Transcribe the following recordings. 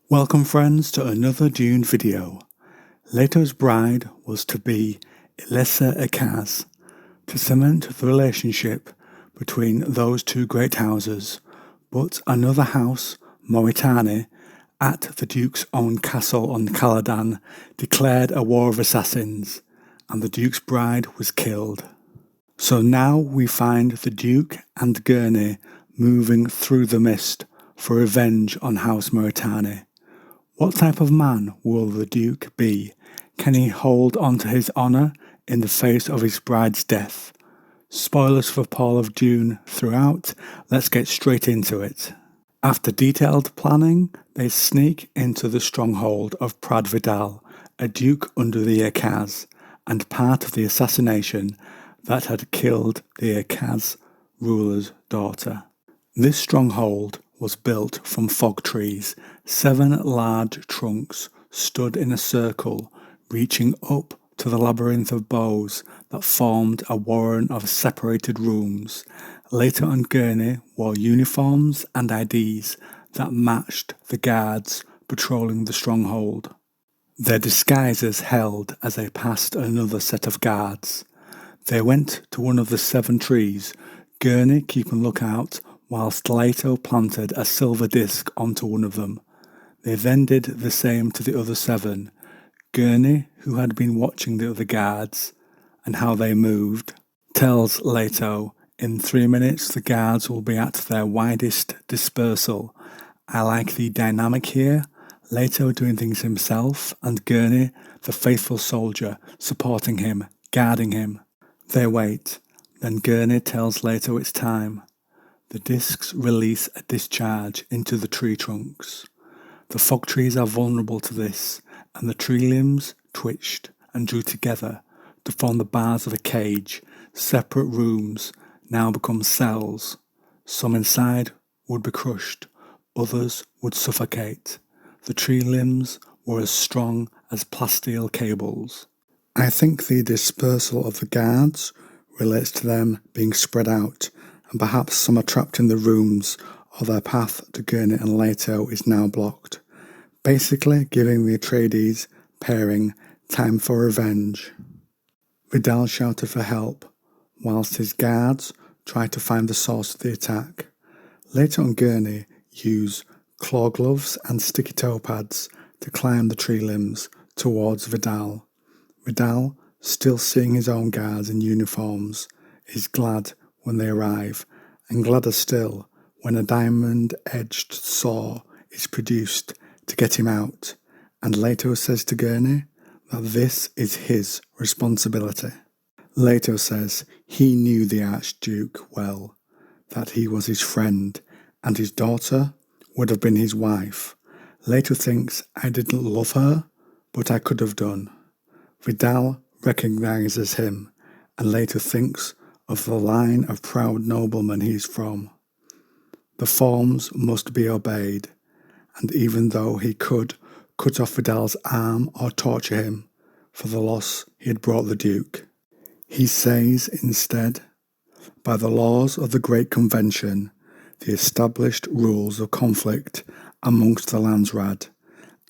Welcome friends to another Dune video. Leto's bride was to be Ilesa Ecaz, to cement the relationship between those two great houses, but another house, Moritani, at the Duke's own castle on Caladan, declared a war of assassins, and the Duke's bride was killed. So now we find the Duke and Guerney moving through the mist for revenge on House Moritani. What type of man will the Duke be? Can he hold on to his honour in the face of his bride's death? Spoilers for Paul of Dune throughout, let's get straight into it. After detailed planning, they sneak into the stronghold of Prad Vidal, a duke under the Ecaz, and part of the assassination that had killed the Ecaz ruler's daughter. This stronghold was built from fog trees. 7 large trunks stood in a circle, reaching up to the labyrinth of bows that formed a warren of separated rooms. Leto and Guerney wore uniforms and IDs that matched the guards patrolling the stronghold. Their disguises held as they passed another set of guards. They went to one of the 7 trees, Guerney keeping lookout whilst Leto planted a silver disc onto one of them. They then did the same to the other 7. Guerney, who had been watching the other guards and how they moved, tells Leto, in 3 minutes the guards will be at their widest dispersal. I like the dynamic here, Leto doing things himself and Guerney, the faithful soldier, supporting him, guarding him. They wait, then Guerney tells Leto it's time. The discs release a discharge into the tree trunks. The fog trees are vulnerable to this, and the tree limbs twitched and drew together to form the bars of a cage. Separate rooms now become cells. Some inside would be crushed, others would suffocate. The tree limbs were as strong as plasteel cables. I think the dispersal of the guards relates to them being spread out, and perhaps some are trapped in the rooms, or their path to Guerney and Leto is now blocked, basically giving the Atreides pairing time for revenge. Vidal shouted for help, whilst his guards tried to find the source of the attack. Leto and Guerney use claw gloves and sticky toe pads to climb the tree limbs towards Vidal. Vidal, still seeing his own guards in uniforms, is glad when they arrive, and gladder still when a diamond-edged saw is produced to get him out, and Leto says to Guerney that this is his responsibility. Leto says he knew the Archduke well, that he was his friend, and his daughter would have been his wife. Leto thinks I didn't love her, but I could have done. Vidal recognises him, and Leto thinks of the line of proud noblemen he is from. The forms must be obeyed, and even though he could cut off Vidal's arm or torture him for the loss he had brought the Duke, he says instead, by the laws of the Great Convention, the established rules of conflict amongst the Landsraad,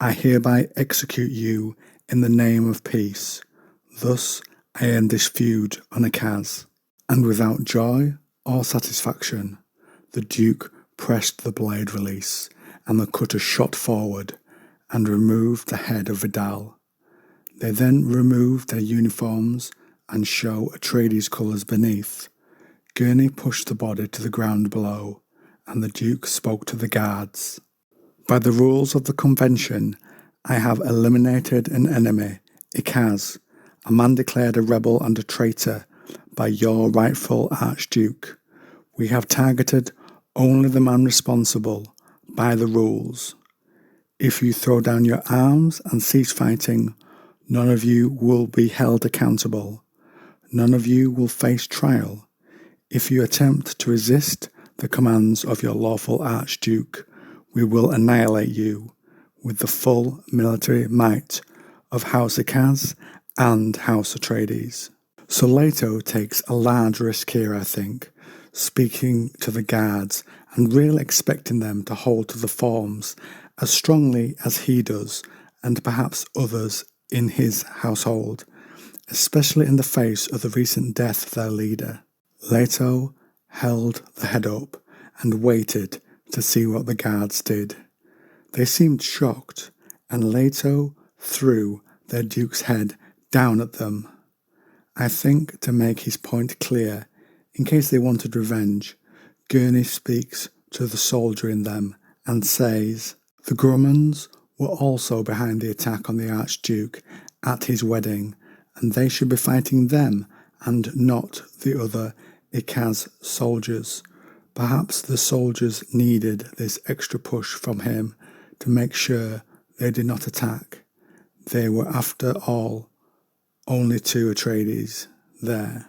I hereby execute you in the name of peace. Thus I end this feud on Ecaz. And without joy or satisfaction, the Duke pressed the blade release, and the cutter shot forward and removed the head of Vidal. They then removed their uniforms and show Atreides colours beneath. Guerney pushed the body to the ground below, and the Duke spoke to the guards. By the rules of the convention, I have eliminated an enemy, Ecaz, a man declared a rebel and a traitor by your rightful Archduke. We have targeted only the man responsible by the rules. If you throw down your arms and cease fighting, none of you will be held accountable. None of you will face trial. If you attempt to resist the commands of your lawful Archduke, we will annihilate you with the full military might of House Ecaz and House Atreides. So Leto takes a large risk here, I think, speaking to the guards and really expecting them to hold to the forms as strongly as he does, and perhaps others in his household, especially in the face of the recent death of their leader. Leto held the head up and waited to see what the guards did. They seemed shocked, and Leto threw their duke's head down at them. I think to make his point clear, in case they wanted revenge, Guerney speaks to the soldier in them and says, "The Grummans were also behind the attack on the Archduke at his wedding, and they should be fighting them and not the other Ecaz soldiers." Perhaps the soldiers needed this extra push from him to make sure they did not attack. They were, after all, only two Atreides there.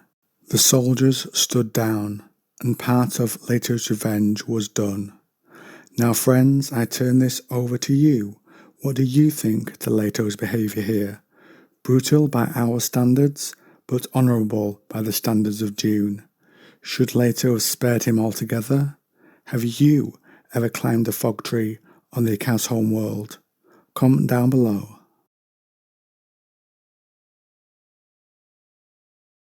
The soldiers stood down, and part of Leto's revenge was done. Now, friends, I turn this over to you. What do you think to Leto's behaviour here? Brutal by our standards, but honourable by the standards of Dune. Should Leto have spared him altogether? Have you ever climbed a fog tree on the Ecaz homeworld? Comment down below.